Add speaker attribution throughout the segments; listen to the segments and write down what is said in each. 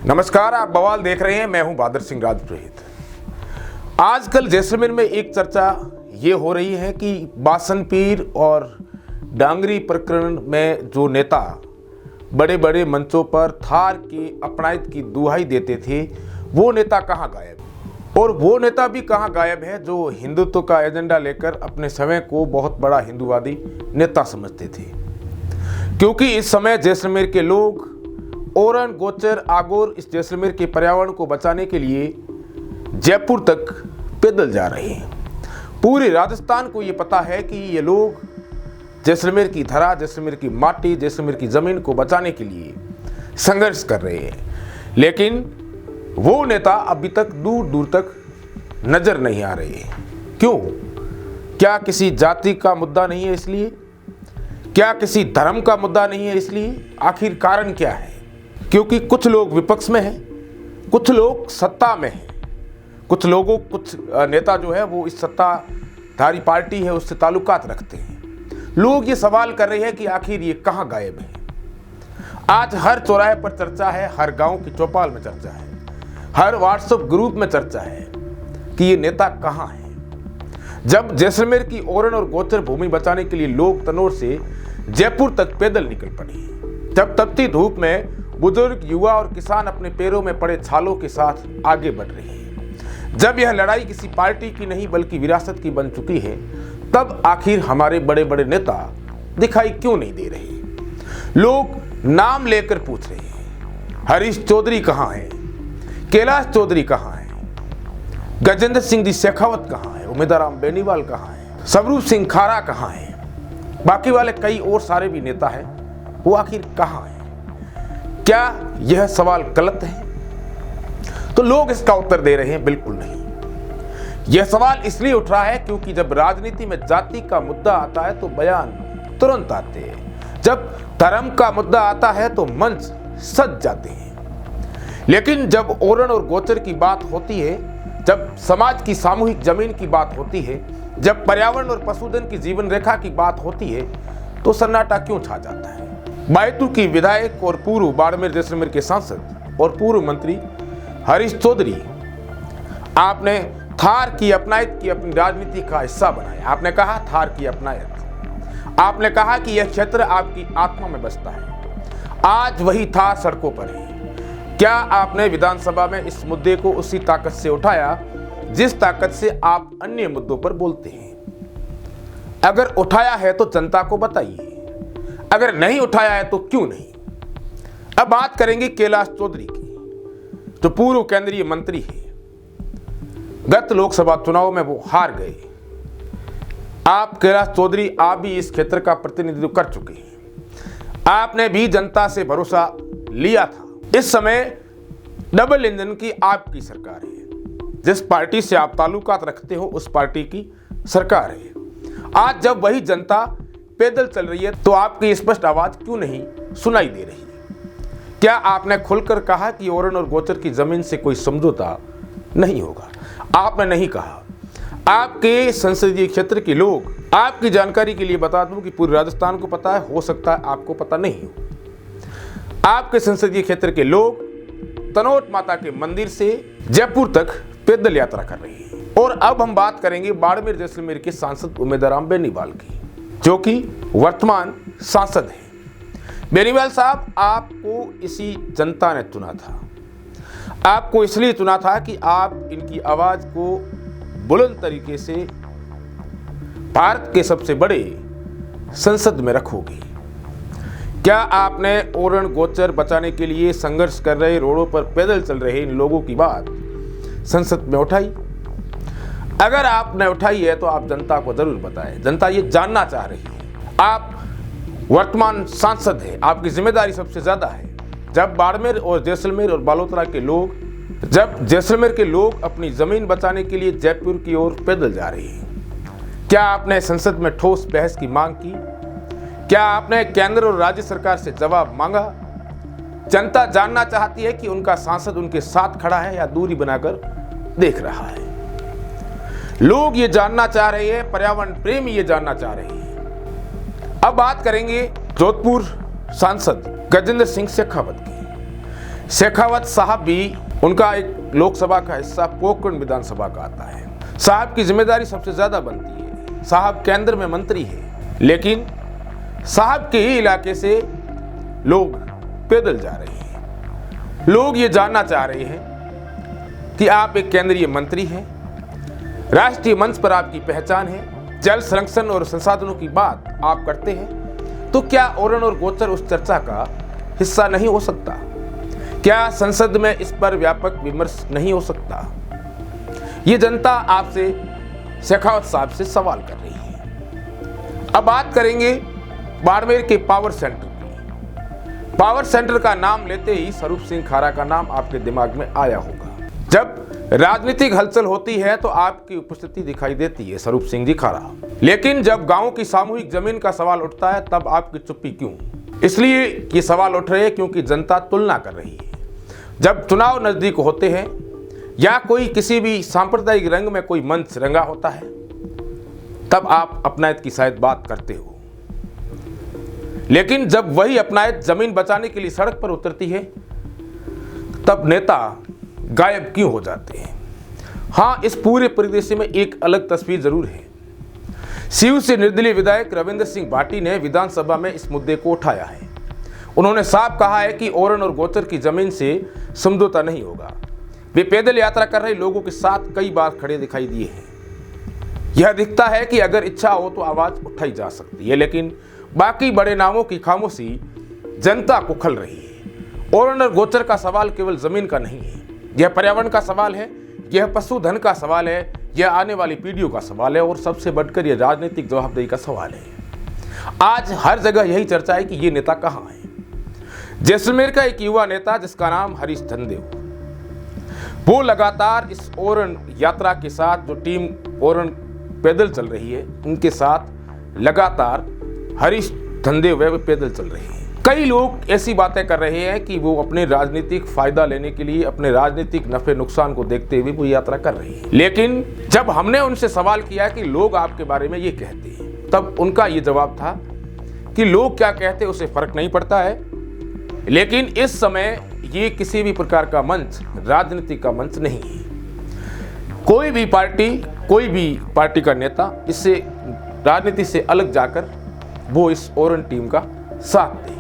Speaker 1: नमस्कार, आप बवाल देख रहे हैं। मैं हूं बहादुर सिंह राजपुरोहित। आजकल जैसलमेर में एक चर्चा ये हो रही है कि बासन पीर और डांगरी प्रकरण में जो नेता बड़े बड़े मंचों पर थार की अपनायत की दुहाई देते थे, वो नेता कहाँ गायब, और वो नेता भी कहाँ गायब है जो हिंदुत्व का एजेंडा लेकर अपने समय को बहुत बड़ा हिंदुवादी नेता समझते थे। क्योंकि इस समय जैसलमेर के लोग ओरन, गोचर, आगोर इस जैसलमेर के पर्यावरण को बचाने के लिए जयपुर तक पैदल जा रहे हैं। पूरे राजस्थान को ये पता है कि ये लोग जैसलमेर की धरा, जैसलमेर की माटी, जैसलमेर की ज़मीन को बचाने के लिए संघर्ष कर रहे हैं। लेकिन वो नेता अभी तक दूर दूर तक नज़र नहीं आ रहे हैं। क्यों? क्या किसी जाति का मुद्दा नहीं है इसलिए? क्या किसी धर्म का मुद्दा नहीं है इसलिए? आखिर कारण क्या है? क्योंकि कुछ लोग विपक्ष में हैं, कुछ लोग सत्ता में हैं, कुछ नेता जो है वो इस सत्ताधारी पार्टी है उससे ताल्लुकात रखते हैं। लोग ये सवाल कर रहे हैं कि आखिर ये कहाँ गायब है। आज हर चौराहे पर चर्चा है, हर गांव की चौपाल में चर्चा है, हर व्हाट्सएप ग्रुप में चर्चा है कि ये नेता कहाँ है। जब जैसलमेर की ओरन और गोचर भूमि बचाने के लिए लोग तनोर से जयपुर तक पैदल निकल पड़े, जब तपती धूप में बुजुर्ग, युवा और किसान अपने पैरों में पड़े छालों के साथ आगे बढ़ रहे हैं, जब यह लड़ाई किसी पार्टी की नहीं बल्कि विरासत की बन चुकी है, तब आखिर हमारे बड़े बड़े नेता दिखाई क्यों नहीं दे रहे? लोग नाम लेकर पूछ रहे हैं, हरीश चौधरी कहाँ है, कैलाश चौधरी कहाँ है, गजेंद्र सिंह जी शेखावत कहाँ है, उमेदराम बेनीवाल कहाँ है, स्वरूप सिंह खारा कहाँ है, बाकी वाले कई और सारे भी नेता हैं, वो आखिर कहाँ है? क्या यह सवाल गलत है? तो लोग इसका उत्तर दे रहे हैं, बिल्कुल नहीं। यह सवाल इसलिए उठ रहा है क्योंकि जब राजनीति में जाति का मुद्दा आता है तो बयान तुरंत आते हैं, जब धर्म का मुद्दा आता है तो मंच सज जाते हैं। लेकिन जब ओरन और गोचर की बात होती है, जब समाज की सामूहिक जमीन की बात होती है, जब पर्यावरण और पशुधन की जीवन रेखा की बात होती है, तो सन्नाटा क्यों छा जाता है? बैतूल की विधायक और पूर्व बाड़मेर जैसलमेर के सांसद और पूर्व मंत्री हरीश चौधरी, आपने थार की अपनायत की अपनी राजनीति का हिस्सा बनाया। आपने कहा थार की अपनायत, आपने कहा कि यह क्षेत्र आपकी आत्मा में बसता है। आज वही थार सड़कों पर है। क्या आपने विधानसभा में इस मुद्दे को उसी ताकत से उठाया जिस ताकत से आप अन्य मुद्दों पर बोलते हैं? अगर उठाया है तो जनता को बताइए, अगर नहीं उठाया है तो क्यों नहीं? अब बात करेंगे कैलाश चौधरी की, जो पूर्व केंद्रीय मंत्री है। गत लोकसभा चुनाव में वो हार गए। आप कैलाश चौधरी, आप भी इस क्षेत्र का प्रतिनिधित्व कर चुके हैं। आपने भी जनता से भरोसा लिया था। इस समय डबल इंजन की आपकी सरकार है। जिस पार्टी से आप ताल्लुकात रखते हो उस पार्टी की सरकार है। आज जब वही जनता पैदल चल रही है तो आपकी स्पष्ट आवाज क्यों नहीं सुनाई दे रही? क्या आपने खुलकर कहा कि ओरन और गोचर की जमीन से कोई समझौता नहीं होगा? आपने नहीं कहा। आपके संसदीय क्षेत्र के लोग, आपकी जानकारी के लिए बता दूं कि पूरे राजस्थान को पता है, हो सकता है आपको पता नहीं हो। आपके संसदीय क्षेत्र के लोग तनोट माता के मंदिर से जयपुर तक पैदल यात्रा कर रहे हैं। और अब हम बात करेंगे बाड़मेर जैसलमेर के सांसद उमेदराम बेनीवाल की, जो कि वर्तमान सांसद हैं। बेनीवाल साहब, आपको इसी जनता ने चुना था। आपको इसलिए चुना था कि आप इनकी आवाज को बुलंद तरीके से भारत के सबसे बड़े संसद में रखोगे। क्या आपने ओरन गोचर बचाने के लिए संघर्ष कर रहे, रोडों पर पैदल चल रहे इन लोगों की बात संसद में उठाई? अगर आपने उठाई है तो आप जनता को जरूर बताएं। जनता ये जानना चाह रही है। आप वर्तमान सांसद हैं, आपकी जिम्मेदारी सबसे ज्यादा है। जब बाड़मेर और जैसलमेर और बालोतरा के लोग, जब जैसलमेर के लोग अपनी जमीन बचाने के लिए जयपुर की ओर पैदल जा रहे हैं, क्या आपने संसद में ठोस बहस की मांग की? क्या आपने केंद्र और राज्य सरकार से जवाब मांगा? जनता जानना चाहती है कि उनका सांसद उनके साथ खड़ा है या दूरी बनाकर देख रहा है। लोग ये जानना चाह रहे हैं, पर्यावरण प्रेमी ये जानना चाह रहे हैं। अब बात करेंगे जोधपुर सांसद गजेंद्र सिंह शेखावत की। शेखावत साहब भी, उनका एक लोकसभा का हिस्सा पोकरण विधानसभा का आता है। साहब की जिम्मेदारी सबसे ज्यादा बनती है। साहब केंद्र में मंत्री है, लेकिन साहब के ही इलाके से लोग पैदल जा रहे हैं। लोग ये जानना चाह रहे हैं कि आप एक केंद्रीय मंत्री हैं, राष्ट्रीय मंच पर आपकी पहचान है, जल संरक्षण और संसाधनों की बात आप करते हैं, तो क्या ओरण और गोचर उस चर्चा का हिस्सा नहीं हो सकता? क्या संसद में इस पर व्यापक विमर्श नहीं हो सकता? ये जनता आपसे, शेखावत साहब से सवाल कर रही है। अब बात करेंगे बाड़मेर के पावर सेंटर की। पावर सेंटर का नाम लेते ही स्वरूप सिंह खारा का नाम आपके दिमाग में आया होगा। जब राजनीतिक हलचल होती है तो आपकी उपस्थिति दिखाई देती है, स्वरूप सिंह जी खारा। लेकिन जब गांव की सामूहिक जमीन का सवाल उठता है तब आपकी चुप्पी क्यों? इसलिए ये सवाल उठ रहे हैं क्योंकि जनता तुलना कर रही है। जब चुनाव नजदीक होते हैं या कोई किसी भी सांप्रदायिक रंग में कोई मंच रंगा होता है, तब आप अपनायत की शायद बात करते हो, लेकिन जब वही अपनायत जमीन बचाने के लिए सड़क पर उतरती है तब नेता गायब क्यों हो जाते हैं? हाँ, इस पूरे परिदृश्य में एक अलग तस्वीर जरूर है। सीयू से निर्दलीय विधायक रविंद्र सिंह भाटी ने विधानसभा में इस मुद्दे को उठाया है। उन्होंने साफ कहा है कि ओरण और गोचर की जमीन से समझौता नहीं होगा। वे पैदल यात्रा कर रहे लोगों के साथ कई बार खड़े दिखाई दिए हैं। यह दिखता है कि अगर इच्छा हो तो आवाज उठाई जा सकती है, लेकिन बाकी बड़े नामों की खामोशी जनता को खल रही है। ओरण और गोचर का सवाल केवल जमीन का नहीं है, यह पर्यावरण का सवाल है, यह पशुधन का सवाल है, यह आने वाली पीढ़ियों का सवाल है और सबसे बढ़कर यह राजनीतिक जवाबदेही का सवाल है। आज हर जगह यही चर्चा है कि ये नेता कहाँ है। जैसलमेर का एक युवा नेता जिसका नाम हरीश धनदेव, वो लगातार इस ओरण यात्रा के साथ, जो टीम ओरण पैदल चल रही है उनके साथ लगातार हरीश धनदेव वे पैदल चल रहे हैं। कई लोग ऐसी बातें कर रहे हैं कि वो अपने राजनीतिक फायदा लेने के लिए, अपने राजनीतिक नफे नुकसान को देखते हुए वो यात्रा कर रहे हैं। लेकिन जब हमने उनसे सवाल किया कि लोग आपके बारे में ये कहते हैं, तब उनका ये जवाब था कि लोग क्या कहते उससे फर्क नहीं पड़ता है, लेकिन इस समय ये किसी भी प्रकार का मंच राजनीतिक का मंच नहीं है। कोई भी पार्टी का नेता इससे राजनीति से अलग जाकर वो इस ओरण टीम का साथ दे,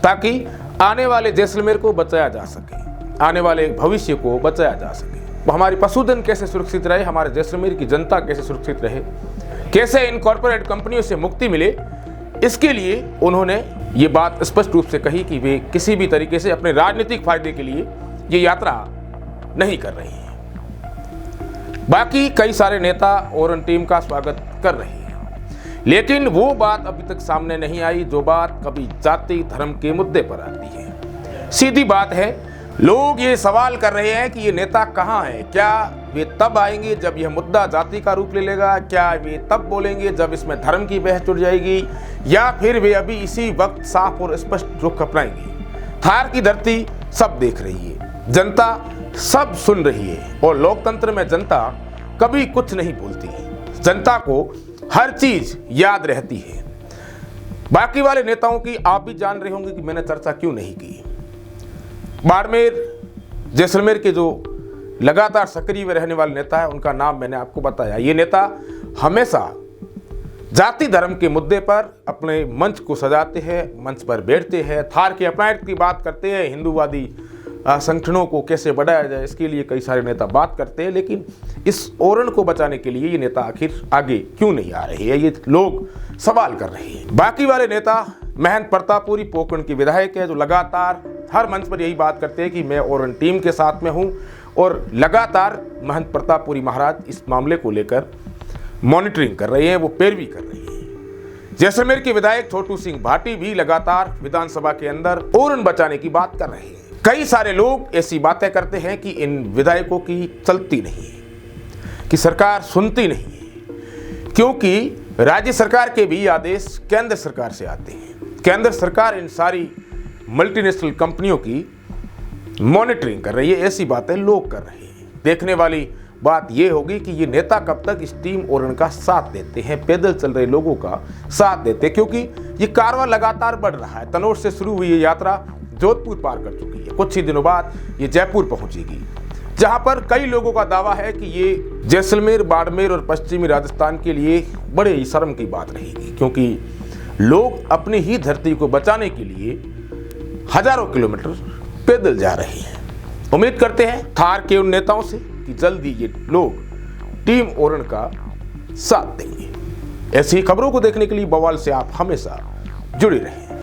Speaker 1: ताकि आने वाले जैसलमेर को बचाया जा सके, आने वाले भविष्य को बचाया जा सके। हमारी पशुधन कैसे सुरक्षित रहे, हमारे जैसलमेर की जनता कैसे सुरक्षित रहे, कैसे इन कॉर्पोरेट कंपनियों से मुक्ति मिले, इसके लिए उन्होंने ये बात स्पष्ट रूप से कही कि वे किसी भी तरीके से अपने राजनीतिक फायदे के लिए ये यात्रा नहीं कर रहे हैं। बाकी कई सारे नेता ओरण टीम का स्वागत कर रहे हैं, लेकिन वो बात अभी तक सामने नहीं आई जो बात कभी जाति धर्म के मुद्दे पर आती है। सीधी बात है, लोग ये सवाल कर रहे हैं कि ये नेता कहाँ है। क्या वे तब आएंगे जब यह मुद्दा जाति का रूप ले लेगा? क्या वे तब बोलेंगे जब इसमें धर्म की बहस जुड़ जाएगी? या फिर वे अभी इसी वक्त साफ और स्पष्ट रुख अपनाएंगे? थार की धरती सब देख रही है, जनता सब सुन रही है, और लोकतंत्र में जनता कभी कुछ नहीं भूलती है। जनता को हर चीज याद रहती है। बाकी वाले नेताओं की आप भी जान रहे होंगे कि मैंने चर्चा क्यों नहीं की। बाड़मेर जैसलमेर के जो लगातार सक्रिय रहने वाले नेता है, उनका नाम मैंने आपको बताया। ये नेता हमेशा जाति धर्म के मुद्दे पर अपने मंच को सजाते हैं, मंच पर बैठते हैं, थार के अपनायत की बात करते हैं, हिंदूवादी संगठनों को कैसे बढ़ाया जाए इसके लिए कई सारे नेता बात करते हैं। लेकिन इस ओरण को बचाने के लिए ये नेता आखिर आगे क्यों नहीं आ रहे हैं, ये लोग सवाल कर रहे हैं। बाकी वाले नेता महंत प्रतापपुरी पोकरण के विधायक है, जो लगातार हर मंच पर यही बात करते हैं कि मैं ओरण टीम के साथ में हूं, और लगातार महंत प्रतापपुरी महाराज इस मामले को लेकर मॉनिटरिंग कर रहे हैं, वो पैरवी कर रहे हैं। जैसलमेर के विधायक छोटू सिंह भाटी भी लगातार विधानसभा के अंदर ओरण बचाने की बात कर रहे हैं। कई सारे लोग ऐसी बातें करते हैं कि इन विधायकों की चलती नहीं है, कि सरकार सुनती नहीं है, क्योंकि राज्य सरकार के भी आदेश केंद्र सरकार से आते हैं। केंद्र सरकार इन सारी मल्टीनेशनल कंपनियों की मॉनिटरिंग कर रही है, ऐसी बातें लोग कर रहे हैं। देखने वाली बात यह होगी कि ये नेता कब तक इस टीम ओरण का साथ देते हैं, पैदल चल रहे लोगों का साथ देते हैं, क्योंकि ये कारवां लगातार बढ़ रहा है। तनोट से शुरू हुई ये यात्रा जोधपुर पार कर चुकी है। कुछ ही दिनों बाद ये जयपुर पहुंचेगी, जहां पर कई लोगों का दावा है कि ये जैसलमेर, बाड़मेर और पश्चिमी राजस्थान के लिए बड़े ही शर्म की बात रहेगी, क्योंकि लोग अपनी ही धरती को बचाने के लिए हजारों किलोमीटर पैदल जा रहे हैं। उम्मीद करते हैं थार के उन नेताओं से कि जल्दी ये लोग टीम ओरण का साथ देंगे। ऐसी खबरों को देखने के लिए बवाल से आप हमेशा जुड़े रहें।